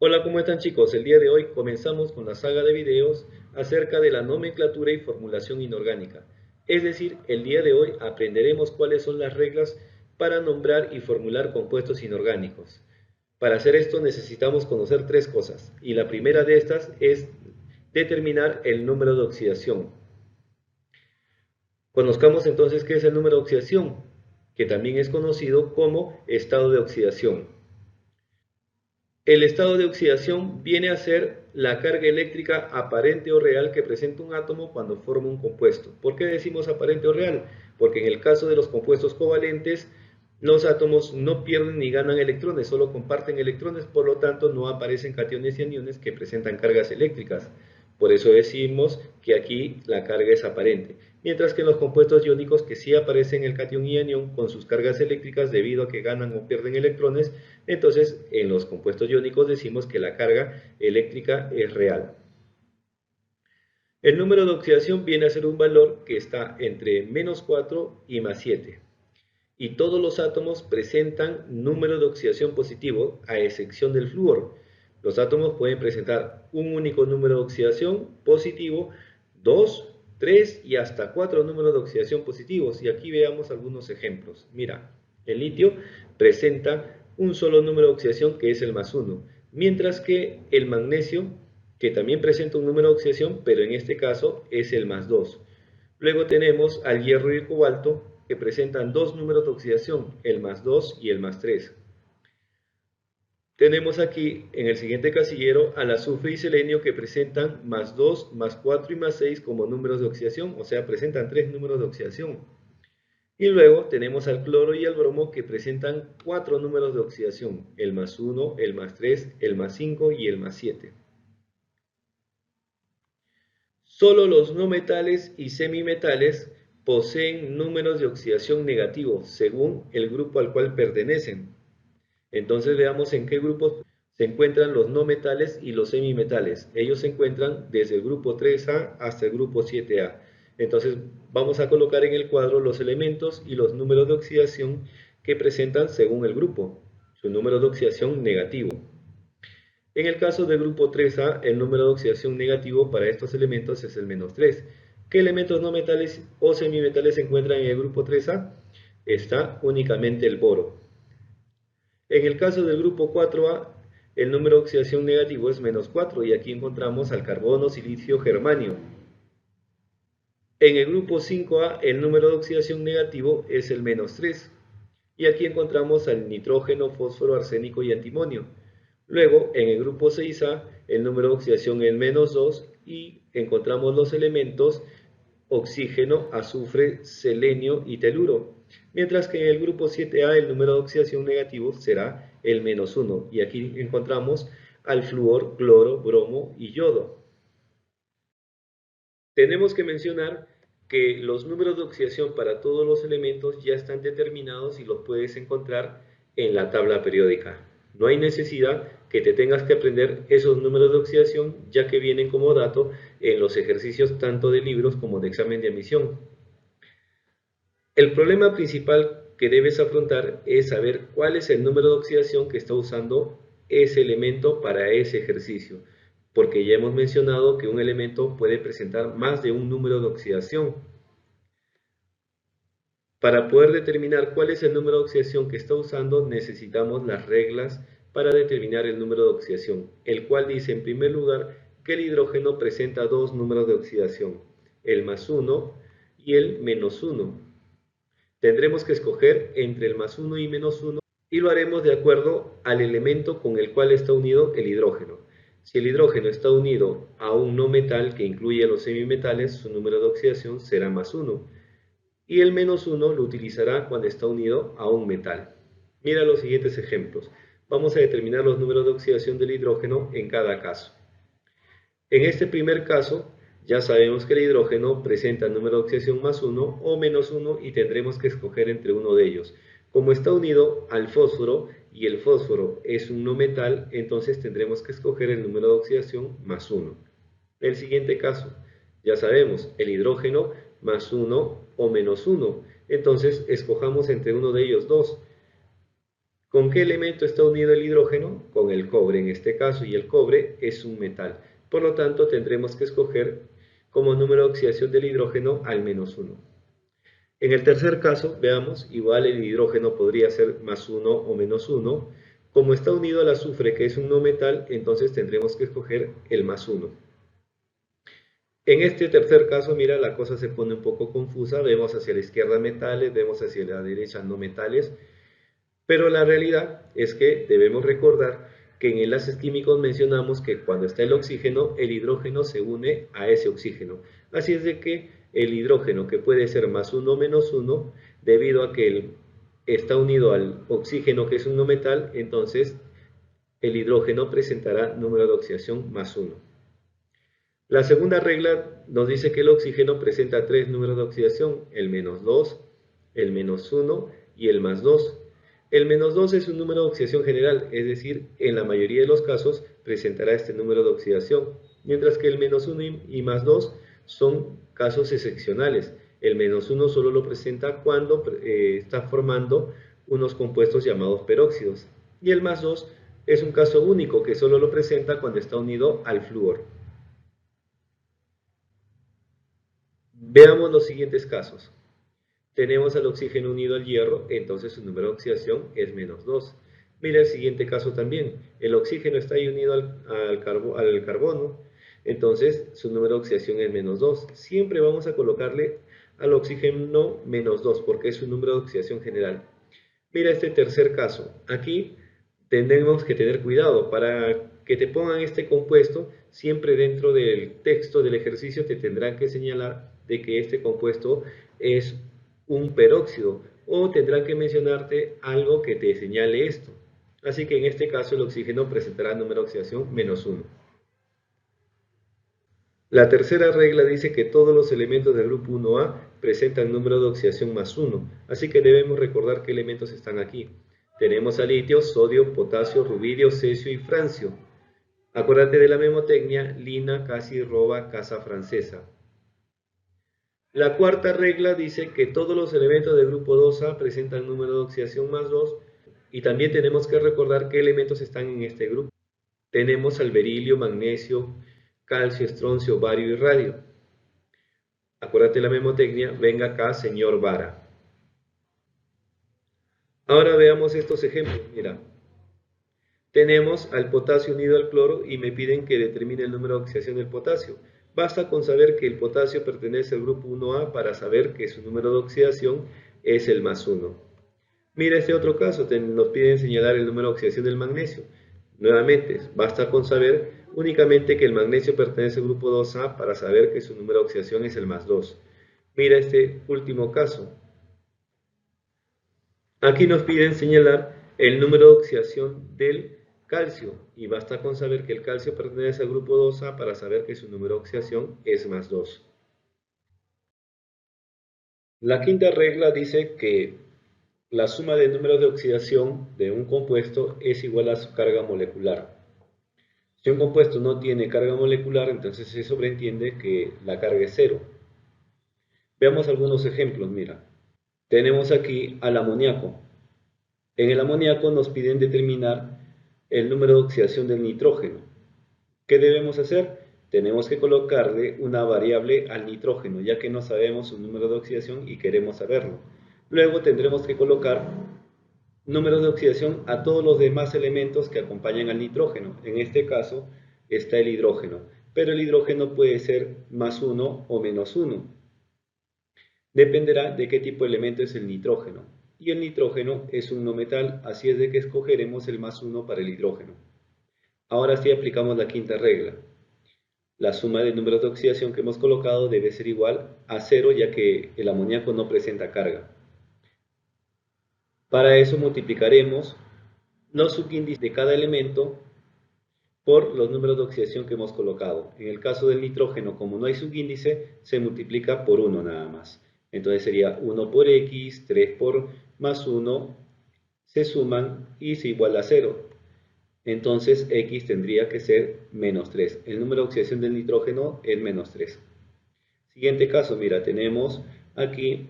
Hola, ¿cómo están chicos? El día de hoy comenzamos con la saga de videos acerca de la nomenclatura y formulación inorgánica. Es decir, el día de hoy aprenderemos cuáles son las reglas para nombrar y formular compuestos inorgánicos. Para hacer esto necesitamos conocer tres cosas, y la primera de estas es determinar el número de oxidación. Conozcamos entonces qué es el número de oxidación, que también es conocido como estado de oxidación. El estado de oxidación viene a ser la carga eléctrica aparente o real que presenta un átomo cuando forma un compuesto. ¿Por qué decimos aparente o real? Porque en el caso de los compuestos covalentes, los átomos no pierden ni ganan electrones, solo comparten electrones, por lo tanto no aparecen cationes y aniones que presentan cargas eléctricas. Por eso decimos que aquí la carga es aparente. Mientras que en los compuestos iónicos que sí aparecen el catión y anión con sus cargas eléctricas debido a que ganan o pierden electrones, entonces en los compuestos iónicos decimos que la carga eléctrica es real. El número de oxidación viene a ser un valor que está entre -4 y +7. Y todos los átomos presentan número de oxidación positivo, a excepción del flúor. Los átomos pueden presentar un único número de oxidación positivo, 2, 3 y hasta 4 números de oxidación positivos. Y aquí veamos algunos ejemplos. Mira, el litio presenta un solo número de oxidación que es el +1, mientras que el magnesio, que también presenta un número de oxidación, pero en este caso es el +2. Luego tenemos al hierro y el cobalto, que presentan dos números de oxidación, el +2 y el +3. Tenemos aquí en el siguiente casillero al azufre y selenio que presentan +2, +4 y +6 como números de oxidación, o sea, presentan tres números de oxidación. Y luego tenemos al cloro y al bromo que presentan cuatro números de oxidación, el +1, el +3, el +5 y el +7. Solo los no metales y semimetales poseen números de oxidación negativos según el grupo al cual pertenecen. Entonces veamos en qué grupos se encuentran los no metales y los semimetales. Ellos se encuentran desde el grupo 3A hasta el grupo 7A. Entonces vamos a colocar en el cuadro los elementos y los números de oxidación que presentan según el grupo, su número de oxidación negativo. En el caso del grupo 3A, el número de oxidación negativo para estos elementos es el -3. ¿Qué elementos no metales o semimetales se encuentran en el grupo 3A? Está únicamente el boro. En el caso del grupo 4A, el número de oxidación negativo es -4 y aquí encontramos al carbono, silicio, germanio. En el grupo 5A, el número de oxidación negativo es el -3 y aquí encontramos al nitrógeno, fósforo, arsénico y antimonio. Luego, en el grupo 6A, el número de oxidación es -2 y encontramos los elementos oxígeno, azufre, selenio y teluro. Mientras que en el grupo 7A el número de oxidación negativo será el -1 y aquí encontramos al flúor, cloro, bromo y yodo. Tenemos que mencionar que los números de oxidación para todos los elementos ya están determinados y los puedes encontrar en la tabla periódica. No hay necesidad que te tengas que aprender esos números de oxidación, ya que vienen como dato en los ejercicios tanto de libros como de examen de admisión. El problema principal que debes afrontar es saber cuál es el número de oxidación que está usando ese elemento para ese ejercicio, porque ya hemos mencionado que un elemento puede presentar más de un número de oxidación. Para poder determinar cuál es el número de oxidación que está usando, necesitamos las reglas para determinar el número de oxidación, el cual dice en primer lugar que el hidrógeno presenta dos números de oxidación, el +1 y el -1. Tendremos que escoger entre el +1 y -1 y lo haremos de acuerdo al elemento con el cual está unido el hidrógeno. Si el hidrógeno está unido a un no metal que incluye a los semimetales, su número de oxidación será +1 y el -1 lo utilizará cuando está unido a un metal. Mira los siguientes ejemplos. Vamos a determinar los números de oxidación del hidrógeno en cada caso. En este primer caso, ya sabemos que el hidrógeno presenta número de oxidación +1 o -1 y tendremos que escoger entre uno de ellos. Como está unido al fósforo y el fósforo es un no metal, entonces tendremos que escoger el número de oxidación +1. El siguiente caso, ya sabemos, el hidrógeno +1 o -1, entonces escojamos entre uno de ellos dos. ¿Con qué elemento está unido el hidrógeno? Con el cobre en este caso, y el cobre es un metal. Por lo tanto, tendremos que escoger como número de oxidación del hidrógeno al -1. En el tercer caso, veamos, igual el hidrógeno podría ser +1 o -1. Como está unido al azufre, que es un no metal, entonces tendremos que escoger el +1. En este tercer caso, mira, la cosa se pone un poco confusa. Vemos hacia la izquierda metales, vemos hacia la derecha no metales. Pero la realidad es que debemos recordar que en enlaces químicos mencionamos que cuando está el oxígeno, el hidrógeno se une a ese oxígeno. Así es de que el hidrógeno, que puede ser +1 o -1, debido a que está unido al oxígeno, que es un no metal, entonces el hidrógeno presentará número de oxidación +1. La segunda regla nos dice que el oxígeno presenta 3 números de oxidación, el -2, el -1 y el +2. El -2 es un número de oxidación general, es decir, en la mayoría de los casos presentará este número de oxidación, mientras que el -1 y +2 son casos excepcionales. El -1 solo lo presenta cuando está formando unos compuestos llamados peróxidos, y el +2 es un caso único que solo lo presenta cuando está unido al flúor. Veamos los siguientes casos. Tenemos al oxígeno unido al hierro, entonces su número de oxidación es -2. Mira el siguiente caso también. El oxígeno está ahí unido al carbono, entonces su número de oxidación es -2. Siempre vamos a colocarle al oxígeno -2 porque es su número de oxidación general. Mira este tercer caso. Aquí tenemos que tener cuidado para que te pongan este compuesto. Siempre dentro del texto del ejercicio te tendrán que señalar de que este compuesto es un peróxido o tendrán que mencionarte algo que te señale esto. Así que en este caso el oxígeno presentará número de oxidación -1. La tercera regla dice que todos los elementos del grupo 1A presentan número de oxidación +1, así que debemos recordar qué elementos están aquí. Tenemos a litio, sodio, potasio, rubidio, cesio y francio. Acuérdate de la memotecnia, lina, casi, roba, casa francesa. La cuarta regla dice que todos los elementos del grupo 2A presentan número de oxidación +2 y también tenemos que recordar qué elementos están en este grupo. Tenemos al berilio, magnesio, calcio, estroncio, bario y radio. Acuérdate la memotecnia, venga acá, señor Vara. Ahora veamos estos ejemplos, mira. Tenemos al potasio unido al cloro y me piden que determine el número de oxidación del potasio. Basta con saber que el potasio pertenece al grupo 1A para saber que su número de oxidación es el +1. Mira este otro caso, nos piden señalar el número de oxidación del magnesio. Nuevamente, basta con saber únicamente que el magnesio pertenece al grupo 2A para saber que su número de oxidación es el +2. Mira este último caso. Aquí nos piden señalar el número de oxidación del calcio y basta con saber que el calcio pertenece al grupo 2A para saber que su número de oxidación es +2. La quinta regla dice que la suma de números de oxidación de un compuesto es igual a su carga molecular. Si un compuesto no tiene carga molecular, entonces se sobreentiende que la carga es cero. Veamos algunos ejemplos, mira. Tenemos aquí al amoníaco. En el amoníaco nos piden determinar el número de oxidación del nitrógeno. ¿Qué debemos hacer? Tenemos que colocarle una variable al nitrógeno, ya que no sabemos su número de oxidación y queremos saberlo. Luego tendremos que colocar número de oxidación a todos los demás elementos que acompañan al nitrógeno. En este caso está el hidrógeno, pero el hidrógeno puede ser +1 o -1. Dependerá de qué tipo de elemento es el nitrógeno. Y el nitrógeno es un no metal, así es de que escogeremos el +1 para el hidrógeno. Ahora sí aplicamos la quinta regla. La suma de números de oxidación que hemos colocado debe ser igual a 0, ya que el amoníaco no presenta carga. Para eso multiplicaremos los subíndices de cada elemento por los números de oxidación que hemos colocado. En el caso del nitrógeno, como no hay subíndice, se multiplica por 1 nada más. Entonces sería 1 por X, 3 por +1, se suman y es igual a 0. Entonces X tendría que ser -3. El número de oxidación del nitrógeno es -3. Siguiente caso, mira, tenemos aquí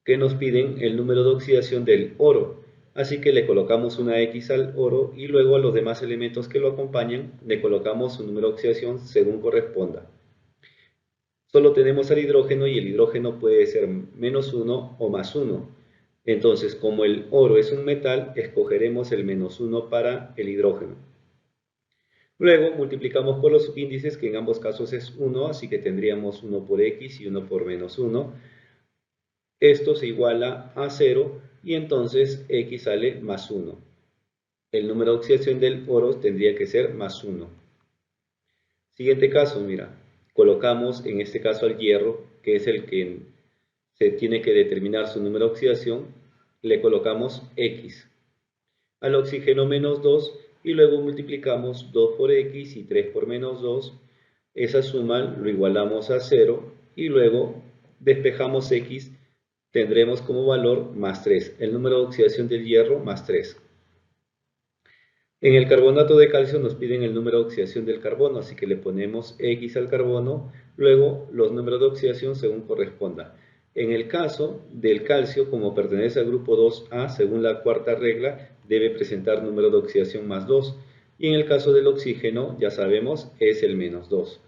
que nos piden el número de oxidación del oro. Así que le colocamos una X al oro y luego a los demás elementos que lo acompañan le colocamos su número de oxidación según corresponda. Solo tenemos al hidrógeno y el hidrógeno puede ser -1 o +1. Entonces, como el oro es un metal, escogeremos el -1 para el hidrógeno. Luego multiplicamos por los subíndices, que en ambos casos es 1, así que tendríamos 1 por X y 1 por -1. Esto se iguala a 0 y entonces X sale +1. El número de oxidación del oro tendría que ser +1. Siguiente caso, mira, colocamos en este caso al hierro, que es el que se tiene que determinar su número de oxidación, le colocamos X. Al oxígeno -2 y luego multiplicamos 2 por X y 3 por -2. Esa suma lo igualamos a 0 y luego despejamos X, tendremos como valor +3, el número de oxidación del hierro +3. En el carbonato de calcio nos piden el número de oxidación del carbono, así que le ponemos X al carbono, luego los números de oxidación según corresponda. En el caso del calcio, como pertenece al grupo 2A, según la cuarta regla, debe presentar número de oxidación +2. Y en el caso del oxígeno, ya sabemos, es el -2.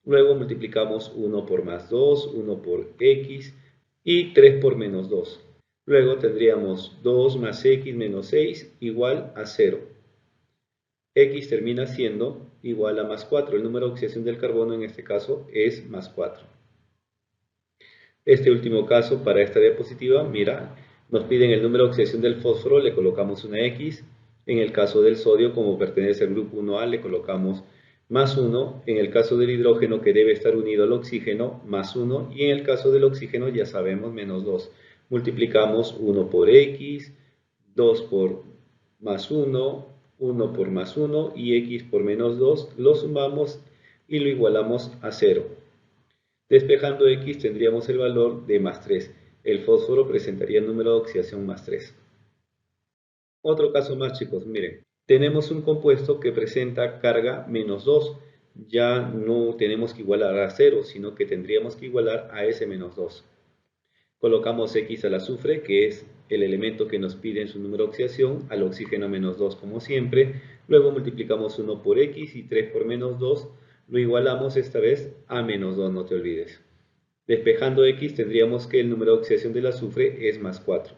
Luego multiplicamos 1 por +2, 1 por X y 3 por -2. Luego tendríamos 2 más X menos 6 igual a 0. X termina siendo igual a +4. El número de oxidación del carbono en este caso es +4. Este último caso, para esta diapositiva, mira, nos piden el número de oxidación del fósforo, le colocamos una X. En el caso del sodio, como pertenece al grupo 1A, le colocamos +1. En el caso del hidrógeno, que debe estar unido al oxígeno, +1. Y en el caso del oxígeno, ya sabemos, -2. Multiplicamos 1 por X, 2 por +1, 1 por +1 y X por -2, lo sumamos y lo igualamos a 0. Despejando X tendríamos el valor de +3. El fósforo presentaría el número de oxidación +3. Otro caso más, chicos, miren. Tenemos un compuesto que presenta carga -2. Ya no tenemos que igualar a 0, sino que tendríamos que igualar a ese -2. Colocamos X al azufre, que es el elemento que nos pide en su número de oxidación, al oxígeno -2 como siempre. Luego multiplicamos 1 por X y 3 por -2. Lo igualamos esta vez a -2, no te olvides. Despejando X tendríamos que el número de oxidación del azufre es +4.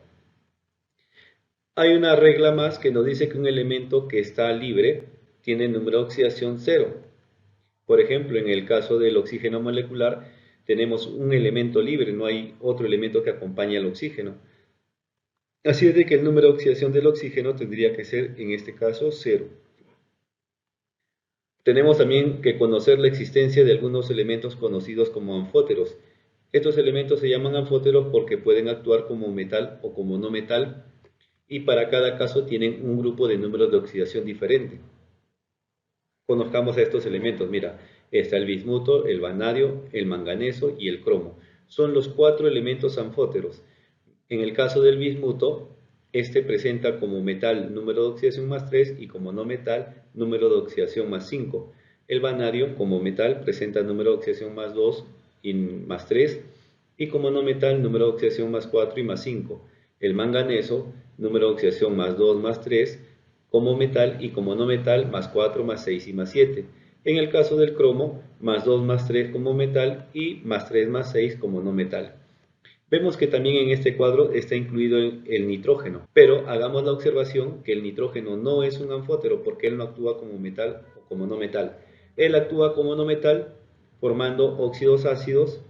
Hay una regla más que nos dice que un elemento que está libre tiene número de oxidación 0. Por ejemplo, en el caso del oxígeno molecular, tenemos un elemento libre, no hay otro elemento que acompañe al oxígeno. Así es de que el número de oxidación del oxígeno tendría que ser, en este caso, 0. Tenemos también que conocer la existencia de algunos elementos conocidos como anfóteros. Estos elementos se llaman anfóteros porque pueden actuar como metal o como no metal, y para cada caso tienen un grupo de números de oxidación diferente. Conozcamos a estos elementos. Mira, está el bismuto, el vanadio, el manganeso y el cromo. Son los 4 elementos anfóteros. En el caso del bismuto, este presenta como metal número de oxidación +3 y como no metal número de oxidación +5. El vanadio como metal presenta número de oxidación +2 y +3 y como no metal número de oxidación +4 y +5. El manganeso número de oxidación +2 +3 como metal y como no metal +4 +6 y +7. En el caso del cromo, +2 +3 como metal y +3 +6 como no metal. Vemos que también en este cuadro está incluido el nitrógeno, pero hagamos la observación que el nitrógeno no es un anfótero porque él no actúa como metal o como no metal. Él actúa como no metal formando óxidos ácidos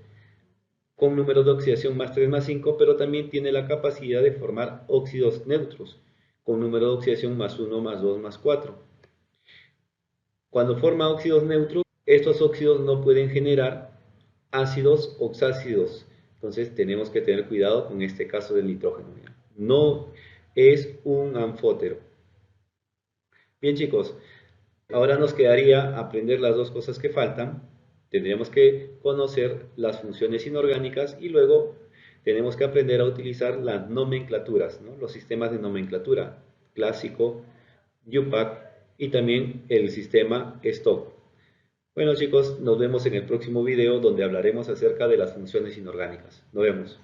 con números de oxidación +3 +5, pero también tiene la capacidad de formar óxidos neutros con número de oxidación +1 +2 +4. Cuando forma óxidos neutros, estos óxidos no pueden generar ácidos oxácidos. Entonces tenemos que tener cuidado con este caso del nitrógeno. No es un anfótero. Bien, chicos, ahora nos quedaría aprender las dos cosas que faltan. Tendríamos que conocer las funciones inorgánicas y luego tenemos que aprender a utilizar las nomenclaturas, ¿no? Los sistemas de nomenclatura clásico, UPAC y también el sistema STOCK. Bueno, chicos, nos vemos en el próximo video donde hablaremos acerca de las funciones inorgánicas. Nos vemos.